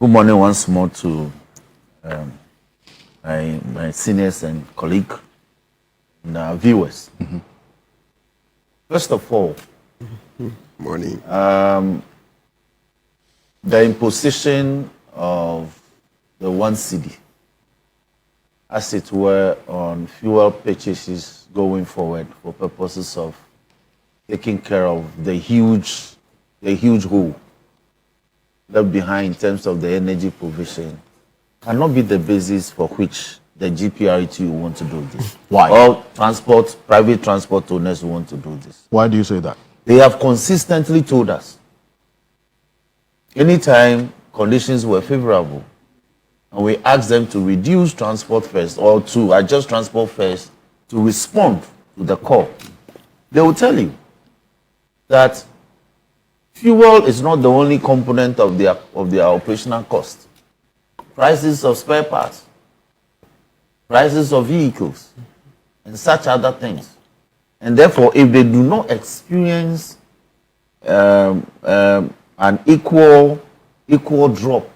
Good morning once more to my seniors and colleagues and our viewers. First of all, morning. The imposition of the 1 cedi, as it were, on fuel purchases going forward for purposes of taking care of the huge hole left behind in terms of the energy provision, cannot be the basis for which the GHZA1 want to do this. Why? All private transport owners want to do this. Why do you say that? They have consistently told us, anytime conditions were favorable, and we asked them to reduce transport fares or to adjust transport fares to respond to the call, they will tell you that fuel is not the only component of their operational cost. Prices of spare parts, prices of vehicles, and such other things. And therefore, if they do not experience an equal drop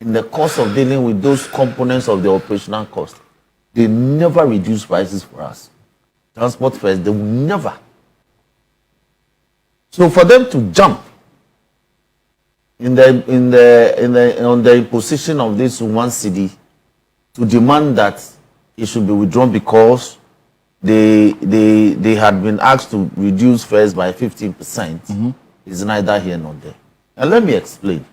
in the cost of dealing with those components of the operational cost, they never reduce prices for us. Transport fares, they will never. So for them to jump on the imposition of this 1 cedi to demand that it should be withdrawn because they had been asked to reduce fares by 15% is neither here nor there. And let me explain.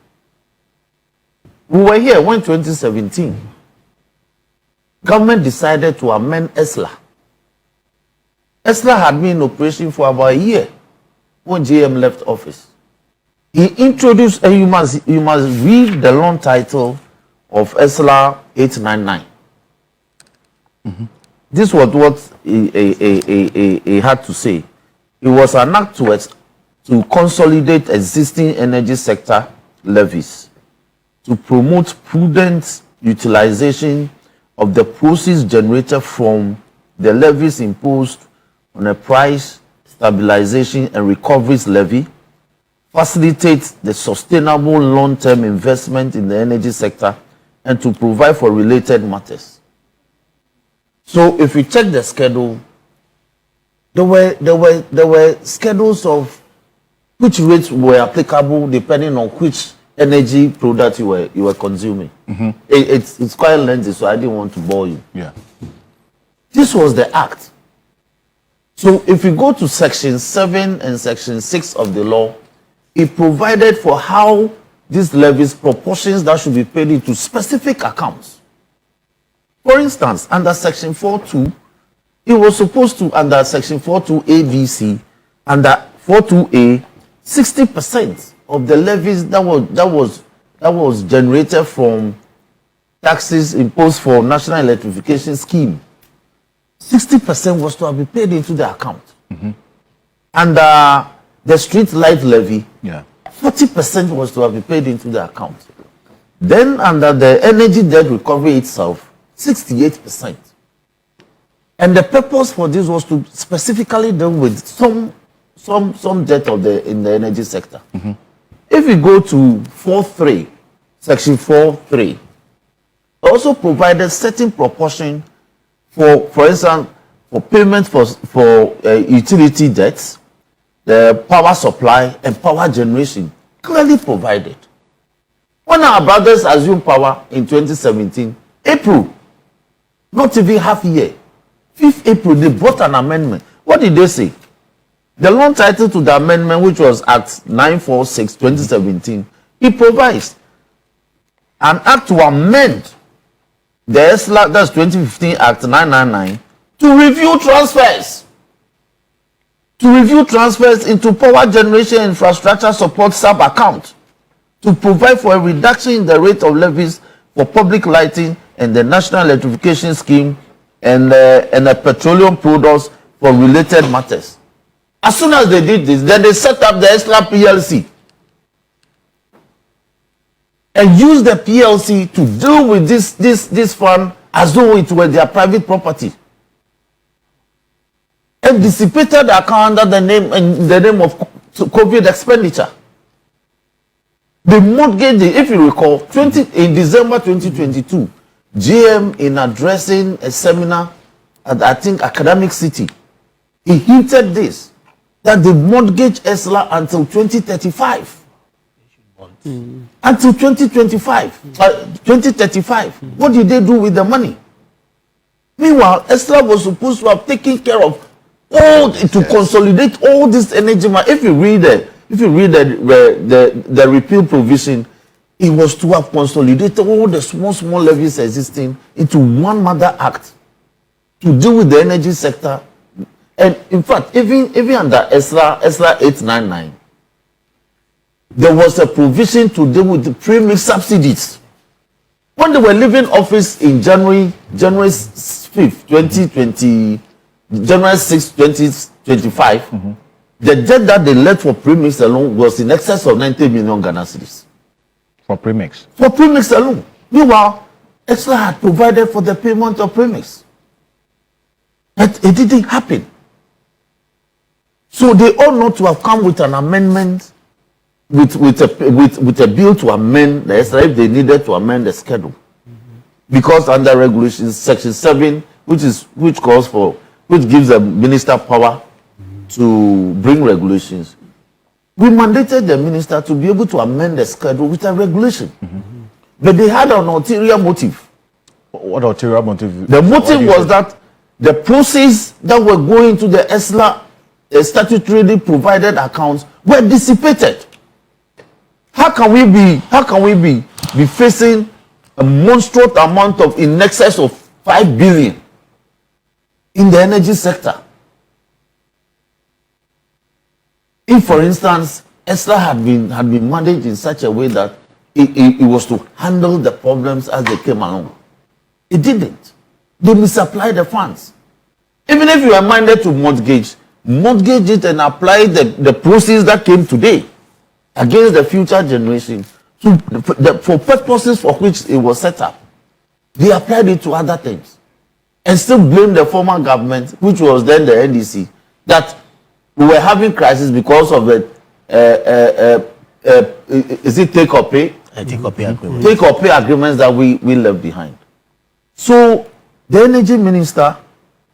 We were here when 2017 government decided to amend ESLA. ESLA had been in operation for about a year when JM left office. He introduced, and you must read the long title of ESLA 899. This was what he had to say. It was an act to consolidate existing energy sector levies, to promote prudent utilization of the proceeds generated from the levies imposed on a price stabilization and recoveries levy, facilitate the sustainable long-term investment in the energy sector, and to provide for related matters. So if you check the schedule, there were schedules of which rates were applicable depending on which energy product you were consuming. It's quite lengthy, so I didn't want to bore you. Yeah. This was the act. So if you go to section 7 and section 6 of the law, it provided for how these levies, proportions that should be paid into specific accounts. For instance, under section 4.2, it was supposed to, under section 4.2 ADC, under 4.2A, 60% of the levies that was generated from taxes imposed for national electrification scheme, 60% was to have been paid into the account. And the street light levy, 40% was to have been paid into the account. Then under the energy debt recovery itself, 68%. And the purpose for this was to specifically deal with some debt in the energy sector. If we go to 4.3, section 4.3, also provided certain proportion for instance, for payment for utility debts, the power supply and power generation, clearly provided. When our brothers assumed power in 2017, April, not even half a year, 5th April, they brought an amendment. What did they say? The long title to the amendment, which was Act 946, 2017, it provides an act to amend the ESLA, that's 2015 Act 999, to review transfers. To review transfers into power generation infrastructure support sub-account, to provide for a reduction in the rate of levies for public lighting and the national electrification scheme and the petroleum products for related matters. As soon as they did this, then they set up the ESLA PLC and use the PLC to deal with this fund as though it were their private property, and dissipated the account under the name of COVID expenditure. The mortgage, if you recall, in December 2022, GM, in addressing a seminar at, I think, Academic City, he hinted this, that they mortgage ESLA until 2035. Until 2035. What did they do with the money? Meanwhile, ESLA was supposed to have taken care of all, to consolidate all this energy. If you read the repeal provision, it was to have consolidated all the small levies existing into one mother act to deal with the energy sector. And in fact, even under ESLA 899, there was a provision to deal with the premix subsidies. When they were leaving office in January 5th, 2020, January 6th, 2025, the debt that they left for premix alone was in excess of 90 million Ghana cedis. For premix? For premix alone. Meanwhile, ESLA had provided for the payment of premix. But it didn't happen. So they ought not to have come with an amendment, with a bill to amend the ESLA if they needed to amend the schedule. Because under regulations, section 7, which gives the minister power to bring regulations, we mandated the minister to be able to amend the schedule with a regulation. But they had an ulterior motive. What ulterior motive? The motive was that the proceeds that were going to the ESLA statutorily provided accounts were dissipated. How can we be facing a monstrous amount of in excess of 5 billion in the energy sector? If, for instance, ESLA had been managed in such a way that it was to handle the problems as they came along, it didn't. They misapplied the funds. Even if you are minded to mortgage it and apply the proceeds that came today against the future generation for purposes for which it was set up. They applied it to other things and still blame the former government, which was then the NDC, that we were having crisis because of the is it take or pay? Take or pay agreements. Take or pay agreements that we left behind. So the energy minister,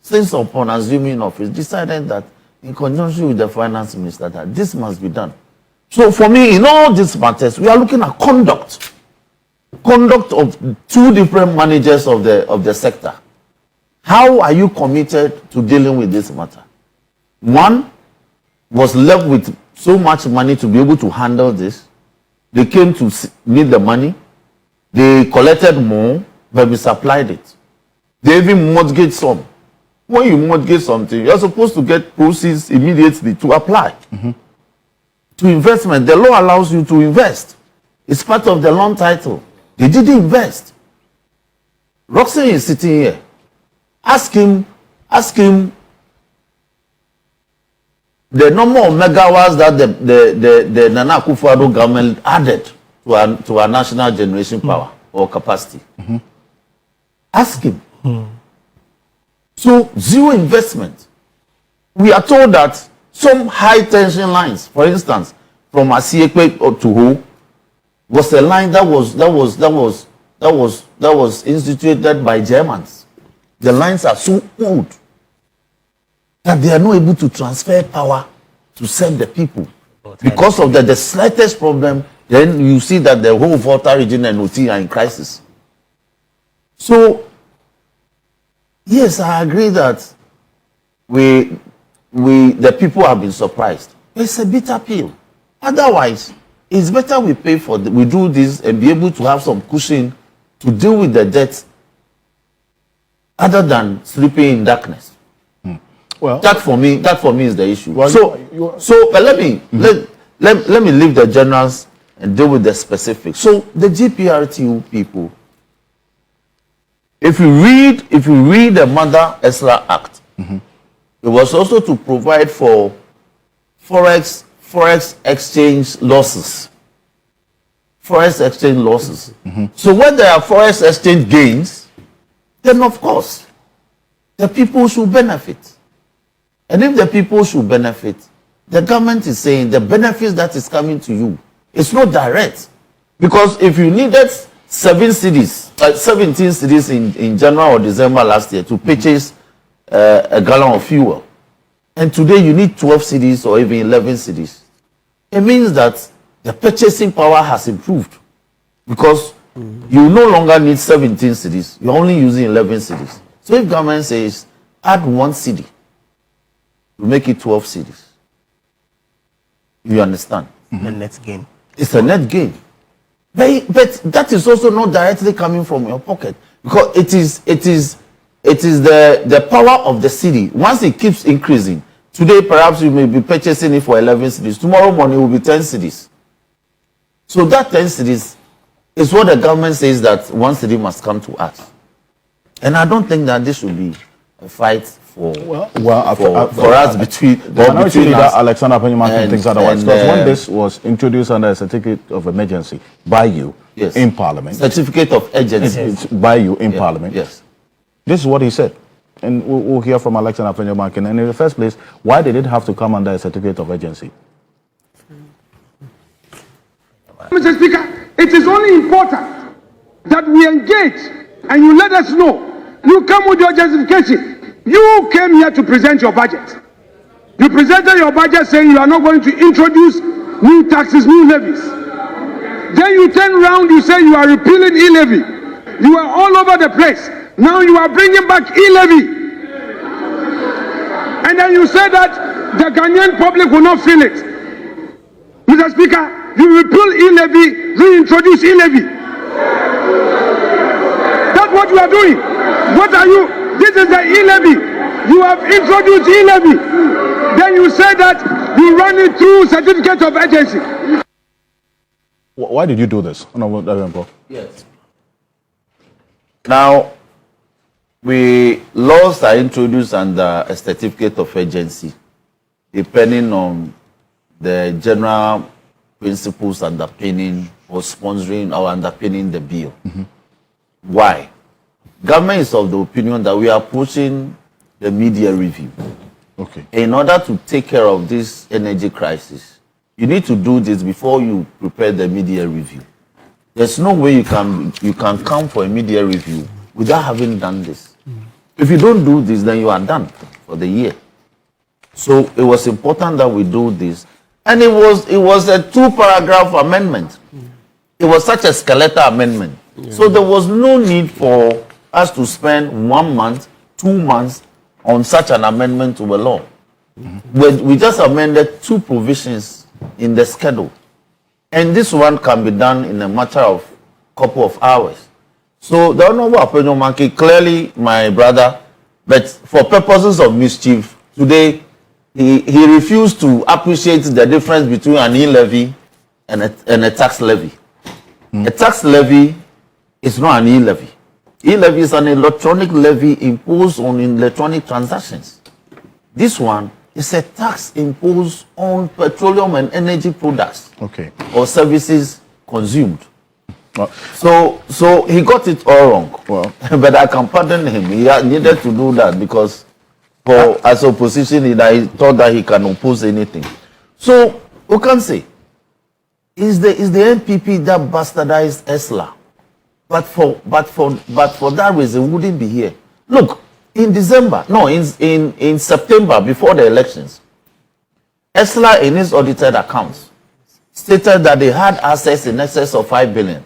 since upon assuming office, decided that in conjunction with the finance minister that this must be done. So for me, in all these matters, we are looking at conduct of two different managers of the sector. How are you committed to dealing with this matter? One was left with so much money to be able to handle this. They came to meet the money. They collected more, but we supplied it. They even mortgaged some. When you mortgage something, you're supposed to get proceeds immediately to apply. To investment, the law allows you to invest. It's part of the loan title. They didn't invest. Roxanne is sitting here. Ask him the number of megawatts that the Nana Akufo-Addo government added to our national generation power or capacity. Ask him. So, zero investment. We are told that some high tension lines, for instance, from Asiekwe to Ho, was a line that was instituted by Germans. The lines are so old that they are not able to transfer power to serve the people. Because of the slightest problem, then you see that the whole Volta region and OT are in crisis. So, yes, I agree that the people have been surprised. It's a bitter pill. Otherwise, it's better we do this and be able to have some cushion to deal with the debt other than sleeping in darkness. Well, that for me is the issue. Well, but let me leave the generals and deal with the specifics. So the GHZI� people, if you read the Mother ESLA Act, it was also to provide for forex exchange losses. Forex exchange losses. So when there are forex exchange gains, then of course the people should benefit. And if the people should benefit, the government is saying the benefits that is coming to you, it's not direct. Because if you needed 17 cities in January or December last year to purchase a gallon of fuel, and today you need 12 cities or even 11 cities, it means that the purchasing power has improved. Because you no longer need 17 cities, you're only using 11 cities. So if government says add 1 city, to make it 12 cities, you understand? The net gain. It's a net gain. But that is also not directly coming from your pocket, because it is the power of the city. Once it keeps increasing, today perhaps you may be purchasing it for 11 cities. Tomorrow morning it will be 10 cities. So that 10 cities is what the government says that 1 city must come to us. And I don't think that this should be a fight for us between us. Alexander Afenyo Markin thinks otherwise. Because when and this was introduced under a certificate of emergency by you Yes. in Parliament, certificate of urgency. it's by you in Parliament, Yes. this is what he said. And we'll hear from Alexander Afenyo Markin. And in the first place, why did it have to come under a certificate of urgency? Mr. Speaker, it is only important that we engage and you let us know. You come with your justification. You came here to present your budget. You presented your budget saying you are not going to introduce new taxes, new levies. Then you turn around, you say you are repealing e-levy. You are all over the place. Now you are bringing back e-levy. And then you say that the Ghanaian public will not feel it. Mr. Speaker, you repeal e-levy, reintroduce e-levy. That's what you are doing. What are you? This is the e-levy. You have introduced e-levy. Then you say that you run it through certificate of urgency. Why did you do this? Honorable Dafeamekpor? Yes. Now, laws are introduced under a certificate of urgency, depending on the general principles underpinning or sponsoring or underpinning the bill. Why? Government is of the opinion that we are pushing the media review. Okay. In order to take care of this energy crisis, you need to do this before you prepare the media review. There's no way you can come for a media review without having done this. If you don't do this, then you are done for the year. So it was important that we do this. And it was a 2-paragraph amendment. It was such a skeletal amendment. Yeah. So there was no need for us to spend 1 month, 2 months on such an amendment to a law. We just amended 2 provisions in the schedule. And this one can be done in a matter of a couple of hours. So the Honorable Afenyo Markin, clearly my brother, but for purposes of mischief, today he refused to appreciate the difference between an e-levy and a tax levy. A tax levy is not an e-levy. E-levy is an electronic levy imposed on electronic transactions. This one is a tax imposed on petroleum and energy products or services consumed. So he got it all wrong. Well, but I can pardon him. He needed to do that because as opposition, he thought that he can oppose anything. So we can say, is the NPP that bastardized ESLA? But for that reason, we wouldn't be here. Look, in September, before the elections, ESLA in its audited accounts stated that they had assets in excess of 5 billion.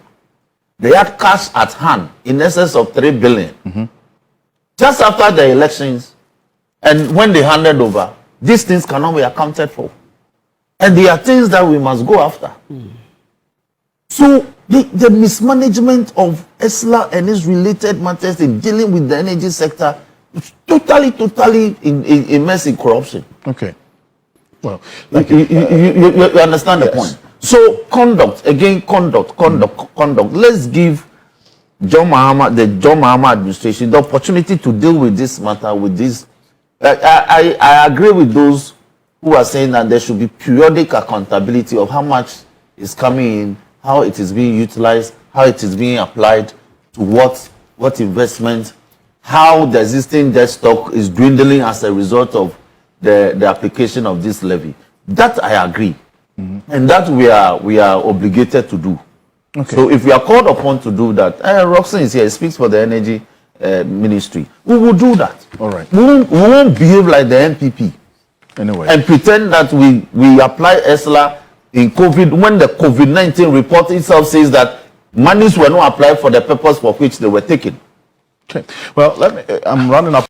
They had cash at hand in excess of 3 billion. Just after the elections, and when they handed over, these things cannot be accounted for. And they are things that we must go after. So the mismanagement of ESLA and its related matters in dealing with the energy sector is totally immersed in corruption. Okay. Well, you understand the point. So conduct. Let's give the John Mahama administration the opportunity to deal with this matter, with this. I agree with those who are saying that there should be periodic accountability of how much is coming in, how it is being utilized, how it is being applied to what investment, how the existing debt stock is dwindling as a result of the application of this levy. That I agree. And that we are obligated to do. Okay. So if we are called upon to do that, Robson is here, he speaks for the energy ministry. We will do that. All right. We won't behave like the NPP. Anyway. And pretend that we apply ESLA in COVID when the COVID-19 report itself says that monies were not applied for the purpose for which they were taken. Okay. Well, I'm running up.